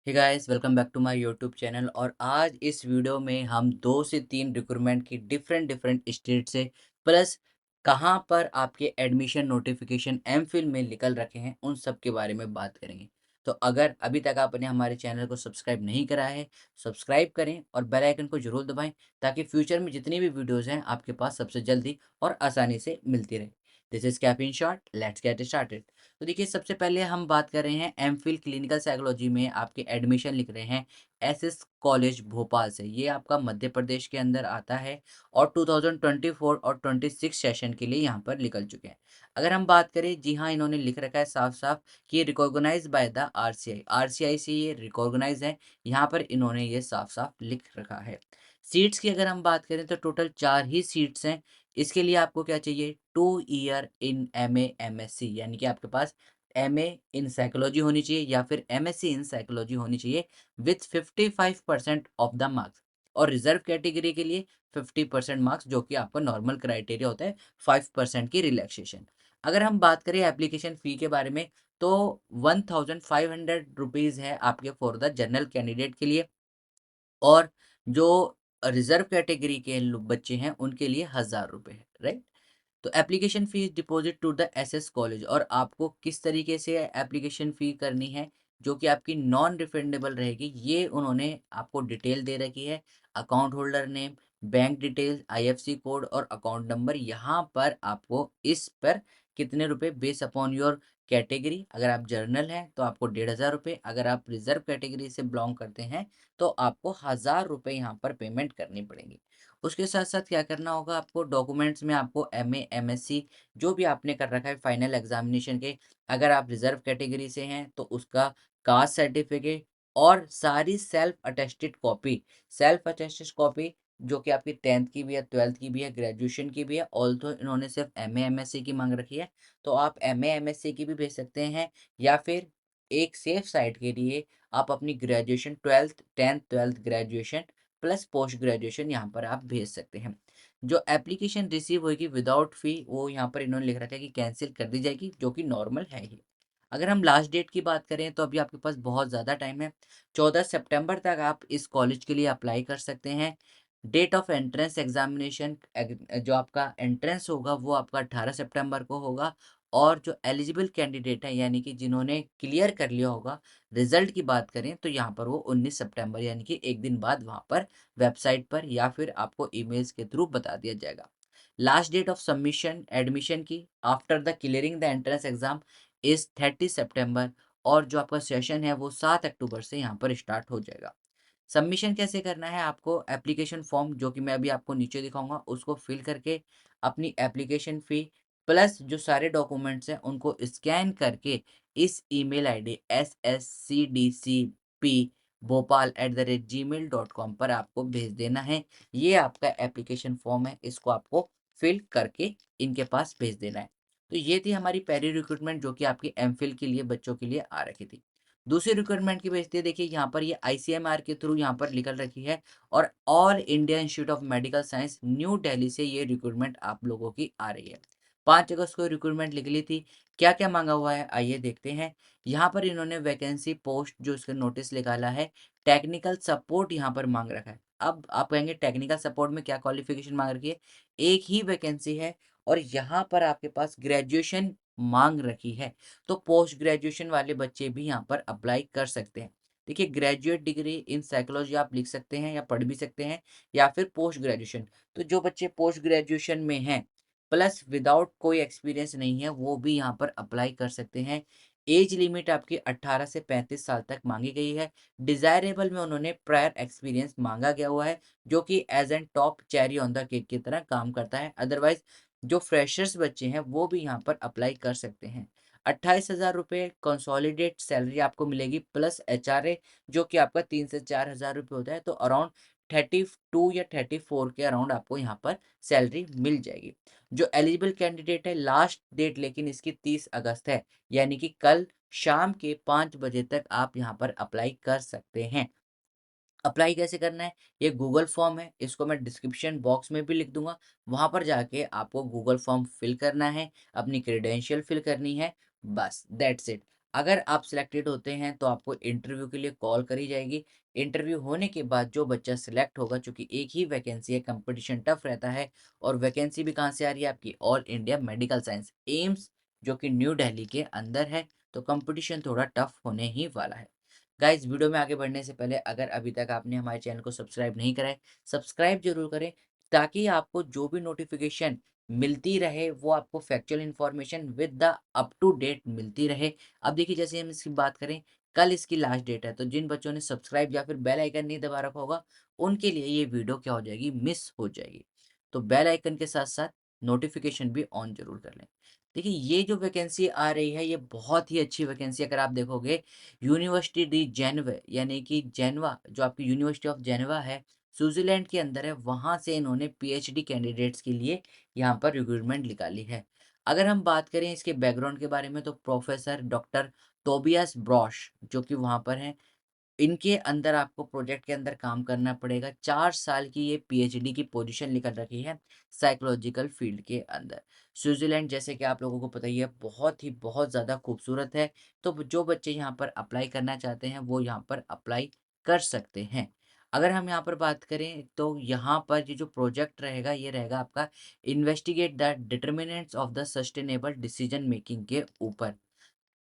Hey guys, welcome back to my YouTube channel. और आज इस वीडियो में हम 2 से 3 रिक्रूटमेंट की डिफरेंट डिफरेंट स्टेट से प्लस कहाँ पर आपके एडमिशन नोटिफिकेशन एमफिल में निकल रखे हैं उन सब के बारे में बात करेंगे। तो अगर अभी तक आपने हमारे चैनल को सब्सक्राइब नहीं करा है, सब्सक्राइब करें और बेल आइकन को जरूर दबाएं ताकि फ्यूचर में जितनी भी वीडियोज़ हैं आपके पास सबसे जल्दी और आसानी से मिलती रहे। This is cap in short, let's get started. तो देखिए, सबसे पहले हम बात कर रहे हैं एमफिल क्लिनिकल साइकोलॉजी में आपके एडमिशन लिख रहे हैं एसएस कॉलेज भोपाल से। ये आपका मध्य प्रदेश के अंदर आता है और 2024 और 26 सेशन के लिए यहाँ पर निकल चुके हैं। अगर हम बात करें, जी हाँ, इन्होंने लिख रखा है साफ साफ कि ये recognise by the RCI. RCI से ये रिकॉग्नाइज है, यहाँ पर इन्होंने ये साफ साफ लिख रखा है। सीट्स की अगर हम बात करें तो टोटल 4 ही सीट्स हैं। इसके लिए आपको क्या चाहिए, 2 ईयर इन एमए एमएससी, यानी कि आपके पास एमए इन साइकोलॉजी होनी चाहिए या फिर एमएससी इन साइकोलॉजी होनी चाहिए विथ 55% ऑफ द मार्क्स। और रिजर्व कैटेगरी के लिए 50% मार्क्स, जो कि आपका नॉर्मल क्राइटेरिया होता है, 5% की रिलैक्सेशन। अगर हम बात करें एप्लीकेशन फ़ी के बारे में, तो 1500 रुपीज़ है आपके फॉर द जनरल कैंडिडेट के लिए, और जो रिजर्व कैटेगरी के बच्चे हैं उनके लिए 1000 रुपये है, राइट। तो application fees deposit to the SS college, और आपको किस तरीके से एप्लीकेशन फ़ी करनी है जो कि आपकी नॉन रिफंडेबल रहेगी, ये उन्होंने आपको डिटेल दे रखी है। Account holder name, bank details, IFC code और अकाउंट नंबर। यहाँ पर आपको इस पर कितने रुपए बेस अपॉन योर कैटेगरी, अगर आप जर्नल हैं तो आपको 1500 रुपये, अगर आप रिजर्व कैटेगरी से बिलोंग करते हैं तो आपको 1000 रुपये यहाँ पर पेमेंट करनी पड़ेगी। उसके साथ साथ क्या करना होगा आपको, डॉक्यूमेंट्स में आपको एमए एमएससी जो भी आपने कर रखा है फाइनल एग्जामिनेशन के, अगर आप रिजर्व कैटेगरी से हैं तो उसका कास्ट सर्टिफिकेट और सारी सेल्फ अटेस्टेड कॉपी जो कि आपकी 10th की भी है, 12th की भी है, ग्रेजुएशन की भी है। ऑल्सो इन्होंने सिर्फ एमए एमएससी की मांग रखी है, तो आप एमए एमएससी की भी भेज सकते हैं, या फिर एक सेफ साइड के लिए आप अपनी graduation 12th 10th 12th graduation plus post graduation यहाँ पर आप भेज सकते हैं। जो एप्लीकेशन रिसीव होगी विदाउट फी, वो यहाँ पर इन्होंने लिख रखा है कि कैंसिल कर दी जाएगी, जो कि नॉर्मल है ही। अगर हम लास्ट डेट की बात करें तो अभी आपके पास बहुत ज़्यादा टाइम है। 14 सितंबर तक आप इस कॉलेज के लिए अप्लाई कर सकते हैं। डेट ऑफ एंट्रेंस एग्जामिनेशन, जो आपका एंट्रेंस होगा वो आपका 18 सितंबर को होगा। और जो एलिजिबल कैंडिडेट है, यानी कि जिन्होंने क्लियर कर लिया होगा, रिजल्ट की बात करें तो यहाँ पर वो 19 सितंबर, यानी कि एक दिन बाद वहाँ पर वेबसाइट पर या फिर आपको ईमेल्स के थ्रू बता दिया जाएगा। Last date of submission admission की after the clearing the entrance exam is 30 September. और जो आपका सेशन है वो 7 अक्टूबर से यहाँ पर स्टार्ट हो जाएगा। सबमिशन कैसे करना है, आपको एप्लीकेशन फॉर्म जो कि मैं अभी आपको नीचे दिखाऊंगा उसको फिल करके अपनी एप्लीकेशन फ़ी प्लस जो सारे डॉक्यूमेंट्स हैं उनको स्कैन करके इस ईमेल आईडी sscdcp bhopal@gmail.com पर आपको भेज देना है। ये आपका एप्लीकेशन फॉर्म है, इसको आपको फिल करके इनके पास भेज देना है। तो ये थी हमारी पहली रिक्रूटमेंट जो कि आपकी एमफिल के लिए बच्चों के लिए आ रखी थी। दूसरी रिक्वायरमेंट की भेजती है, देखिए यहाँ पर ये आईसीएमआर के थ्रू यहाँ पर निकल रखी है, और all India institute of medical science new Delhi से ये रिक्रूटमेंट आप लोगों की आ रही है। 5 अगस्त को रिक्रूटमेंट निकली थी। क्या क्या मांगा हुआ है आइए देखते हैं। यहाँ पर इन्होंने वैकेंसी पोस्ट जो इसका नोटिस निकाला है, टेक्निकल सपोर्ट यहाँ पर मांग रखा है। अब आप कहेंगे टेक्निकल सपोर्ट में क्या क्वालिफिकेशन मांग रखी है, एक ही वैकेंसी है और यहाँ पर आपके पास ग्रेजुएशन मांग रखी है। तो पोस्ट ग्रेजुएशन वाले बच्चे भी यहाँ पर अप्लाई कर सकते हैं। देखिए, ग्रेजुएट डिग्री इन साइकोलॉजी आप लिख सकते हैं या पढ़ भी सकते हैं, या फिर पोस्ट ग्रेजुएशन। तो जो बच्चे पोस्ट ग्रेजुएशन में हैं प्लस विदाउट कोई एक्सपीरियंस नहीं है, वो भी यहाँ पर अप्लाई कर सकते हैं। एज लिमिट आपकी 18 से 35 साल तक मांगी गई है। डिजायरेबल में उन्होंने प्रायर एक्सपीरियंस मांगा गया हुआ है, जो कि as an top cherry on the cake की तरह काम करता है। अदरवाइज जो फ्रेशर्स बच्चे हैं वो भी यहाँ पर अप्लाई कर सकते हैं। 28,000 रुपये कंसोलिडेट सैलरी आपको मिलेगी प्लस एचआरए, जो कि आपका 3 से 4 हज़ार रुपये होता है। तो अराउंड 32 या 34 के अराउंड आपको यहाँ पर सैलरी मिल जाएगी। जो एलिजिबल कैंडिडेट है, लास्ट डेट लेकिन इसकी 30 अगस्त है, यानी कि कल शाम के 5 बजे तक आप यहाँ पर अप्लाई कर सकते हैं। अप्लाई कैसे करना है, ये गूगल फॉर्म है, इसको मैं डिस्क्रिप्शन बॉक्स में भी लिख दूंगा। वहां पर जाके आपको गूगल फॉर्म फिल करना है, अपनी क्रेडेंशियल फिल करनी है, बस दैट्स इट। अगर आप सिलेक्टेड होते हैं तो आपको इंटरव्यू के लिए कॉल करी जाएगी। इंटरव्यू होने के बाद जो बच्चा सिलेक्ट होगा, चूँकि एक ही वैकेंसी है, कंपटीशन टफ रहता है और वैकेंसी भी कहाँ से आ रही है आपकी all India medical science AIIMS जो कि न्यू दिल्ली के अंदर है, तो कंपटीशन थोड़ा टफ होने ही वाला है। गाइस वीडियो में आगे बढ़ने से पहले अगर अभी तक आपने हमारे चैनल को सब्सक्राइब नहीं करा है, सब्सक्राइब ज़रूर करें ताकि आपको जो भी नोटिफ़िकेशन मिलती रहे वो आपको factual information with the up to date मिलती रहे। अब देखिए जैसे हम इसकी बात करें, कल इसकी लास्ट डेट है, तो जिन बच्चों ने सब्सक्राइब या फिर बेल आइकन नहीं दबा रखा होगा, उनके लिए ये वीडियो क्या हो जाएगी, मिस हो जाएगी। तो बेल आइकन के साथ-साथ नोटिफ़िकेशन भी ऑन ज़रूर कर लें। देखिए ये जो वैकेंसी आ रही है, ये बहुत ही अच्छी वैकेंसी अगर आप देखोगे, यूनिवर्सिटी डी जेनेवा यानी कि जेनेवा जो आपकी यूनिवर्सिटी ऑफ जेनेवा है, स्विट्ज़रलैंड के अंदर है, वहाँ से इन्होंने पीएचडी कैंडिडेट्स के लिए यहाँ पर रिक्रूटमेंट निकाली है। अगर हम बात करें इसके बैकग्राउंड के बारे में तो प्रोफेसर डॉक्टर टोबियास ब्रॉश जो कि वहाँ पर हैं, इनके अंदर आपको प्रोजेक्ट के अंदर काम करना पड़ेगा। 4 साल की ये पीएचडी की पोजीशन निकल रखी है साइकोलॉजिकल फील्ड के अंदर। स्विट्ज़रलैंड जैसे कि आप लोगों को पता ही है बहुत ही बहुत ज़्यादा खूबसूरत है, तो जो बच्चे यहाँ पर अप्लाई करना चाहते हैं वो यहाँ पर अप्लाई कर सकते हैं। अगर हम यहाँ पर बात करें तो यहाँ पर ये जो प्रोजेक्ट रहेगा ये रहेगा आपका investigate the determinants of the sustainable decision making के ऊपर।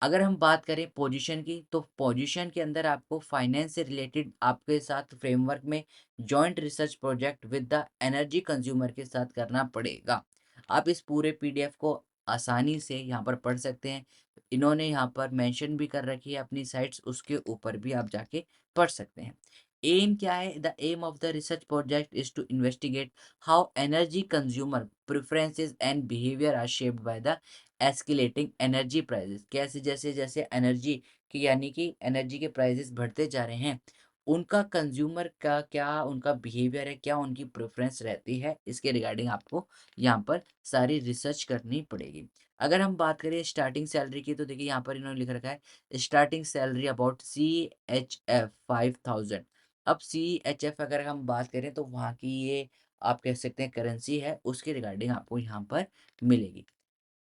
अगर हम बात करें पोजीशन की, तो पोजीशन के अंदर आपको फाइनेंस से रिलेटेड आपके साथ फ्रेमवर्क में joint research project with the energy consumer के साथ करना पड़ेगा। आप इस पूरे पीडीएफ को आसानी से यहाँ पर पढ़ सकते हैं। इन्होंने यहाँ पर मेंशन भी कर रखी है अपनी साइट्स, उसके ऊपर भी आप जाके पढ़ सकते हैं। एम क्या है? The aim of the research project is to investigate how energy consumer preferences and behaviour are shaped by the escalating energy prices. कैसे जैसे जैसे एनर्जी की यानी कि एनर्जी के प्राइसेस बढ़ते जा रहे हैं, उनका कंज्यूमर का क्या उनका बिहेवियर है, क्या उनकी प्रेफरेंस रहती है, इसके रिगार्डिंग आपको यहाँ पर सारी रिसर्च करनी पड़ेगी। अगर हम बात करें स्टार्टिंग सैलरी की, तो देखिए यहाँ पर इन्होंने लिख रखा है स्टार्टिंग सैलरी अबाउट CHF 5000। अब CHF अगर हम बात करें तो वहाँ की ये आप कह सकते हैं करेंसी है, उसके रिगार्डिंग आपको यहाँ पर मिलेगी।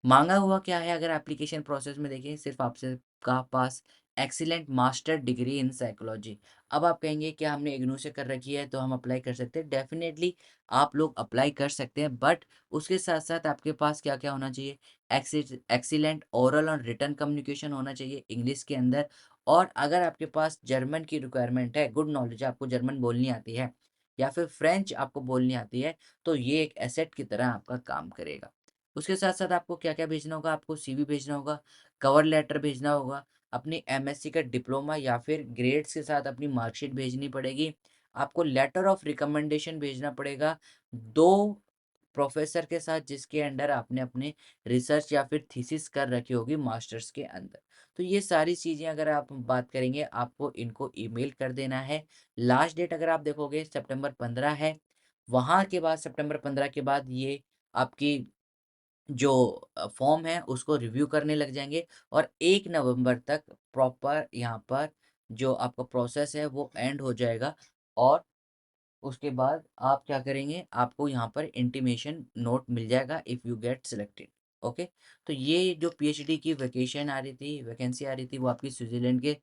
माँगा हुआ क्या है? अगर एप्लीकेशन प्रोसेस में देखें, सिर्फ़ आपसे का पास excellent master degree in psychology. अब आप कहेंगे क्या हमने इग्नू से कर रखी है तो हम अप्लाई कर सकते हैं? डेफ़िनेटली आप लोग अप्लाई कर सकते हैं, बट उसके साथ-साथ आपके पास क्या-क्या होना चाहिए? एक्सीलेंट ओरल और रिटन कम्युनिकेशन होना चाहिए इंग्लिश के अंदर, और अगर आपके पास जर्मन की रिक्वायरमेंट है, गुड नॉलेज है, आपको जर्मन बोलनी आती है या फिर फ्रेंच आपको बोलनी आती है, तो ये एक एसेट की तरह आपका काम करेगा। उसके साथ-साथ आपको क्या-क्या भेजना होगा? आपको सीवी भेजना होगा, कवर लेटर भेजना होगा, अपनी एमएससी का डिप्लोमा या फिर ग्रेड्स के साथ अपनी मार्कशीट भेजनी पड़ेगी। आपको लेटर ऑफ रिकमेंडेशन भेजना पड़ेगा 2 प्रोफ़ेसर के साथ जिसके अंडर आपने अपने रिसर्च या फिर थीसिस कर रखी होगी मास्टर्स के अंदर। तो ये सारी चीज़ें अगर आप बात करेंगे, आपको इनको ईमेल कर देना है। लास्ट डेट अगर आप देखोगे सितंबर 15 है, वहाँ के बाद सितंबर 15 के बाद ये आपकी जो फॉर्म है उसको रिव्यू करने लग जाएँगे और 1 नवंबर तक प्रॉपर यहाँ पर जो आपका प्रोसेस है वो एंड हो जाएगा, और उसके बाद आप क्या करेंगे, आपको यहाँ पर इंटीमेशन नोट मिल जाएगा if you get selected. Okay? तो ये जो पीएचडी की वैकेंसी आ रही थी वो आपकी स्विट्ज़रलैंड के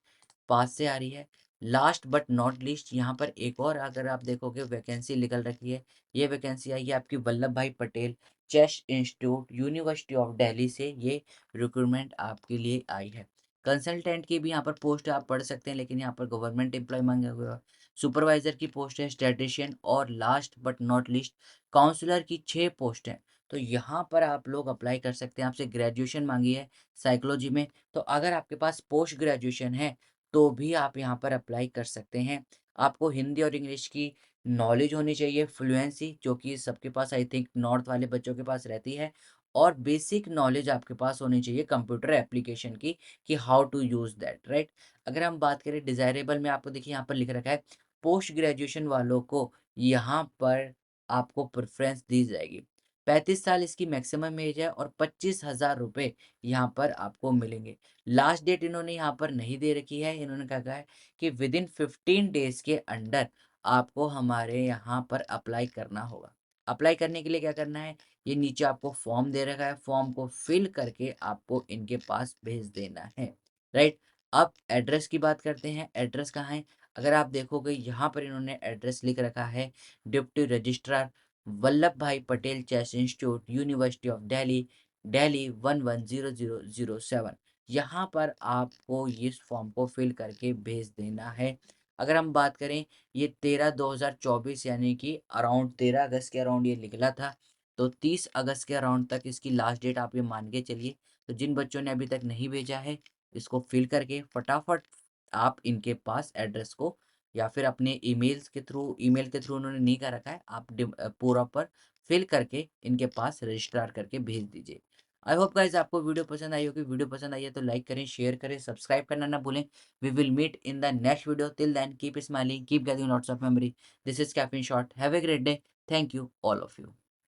पास से आ रही है। लास्ट बट नॉट लीस्ट यहाँ पर एक और अगर आप देखोगे वैकेंसी निकल रखी है। ये वैकेंसी आई है आपकी Vallabh Bhai Patel chest institute university of Delhi से, ये रिक्रूटमेंट आपके लिए आई है। कंसल्टेंट की भी यहाँ पर पोस्ट आप पढ़ सकते हैं, लेकिन यहाँ पर गवर्नमेंट एम्प्लॉय माँगा हुआ है। सुपरवाइज़र की पोस्ट है, स्टैटिस्टिशियन, और last but not least counsellor की 6 पोस्ट हैं। तो यहाँ पर आप लोग अप्लाई कर सकते हैं। आपसे ग्रेजुएशन माँगी है साइकोलॉजी में, तो अगर आपके पास पोस्ट ग्रेजुएशन है, तो भी आप यहाँ पर अप्लाई कर सकते हैं। आपको हिंदी और इंग्लिश की नॉलेज होनी चाहिए, फ्लुएंसी, जो कि सबके पास आई थिंक नॉर्थ वाले बच्चों के पास रहती है, और बेसिक नॉलेज आपके पास होनी चाहिए कंप्यूटर एप्लीकेशन की कि how to use that, right? अगर हम बात करें डिज़ायरेबल में, आपको देखिए यहाँ पर लिख रखा है पोस्ट ग्रेजुएशन वालों को यहाँ पर आपको प्रेफ़रेंस दी जाएगी। 35 साल इसकी मैक्सिमम एज है और 25,000 रुपए यहाँ पर आपको मिलेंगे। लास्ट डेट इन्होंने यहाँ पर नहीं दे रखी है, इन्होंने कहा है कि विदिन 15 डेज़ के अंडर आपको हमारे यहाँ पर अप्लाई करना होगा। अप्लाई करने के लिए क्या करना है, ये नीचे आपको फॉर्म दे रखा है, फॉर्म को फिल करके आपको इनके पास भेज देना है। राइट। अब एड्रेस की बात करते हैं, एड्रेस कहाँ है? अगर आप देखोगे यहाँ पर इन्होंने एड्रेस लिख रखा है, deputy registrar Vallabh Bhai Patel chest institute, university of Delhi, Delhi 110007। यहाँ पर आपको इस फॉर्म को फिल करके भेज देना है। अगर हम बात करें, ये 13/2/2024 यानी कि अराउंड 13 अगस्त के अराउंड ये निकला था, तो 30 अगस्त के अराउंड तक इसकी लास्ट डेट आप ये मान के चलिए। तो जिन बच्चों ने अभी तक नहीं भेजा है, इसको फिल करके फटाफट आप इनके पास एड्रेस को, या फिर अपने ईमेल के थ्रू उन्होंने नहीं कर रखा है, आप पूरा पर फिल करके इनके पास रजिस्ट्रार करके भेज दीजिए। आई होप गाइस आपको वीडियो पसंद आई होगी। वीडियो पसंद आई है तो लाइक करें, शेयर करें, सब्सक्राइब करना ना भूलें। We will meet in the next video. Till then keep smiling, keep getting lots of memory. This is caffeine shot. Have a great day. Thank you all of you.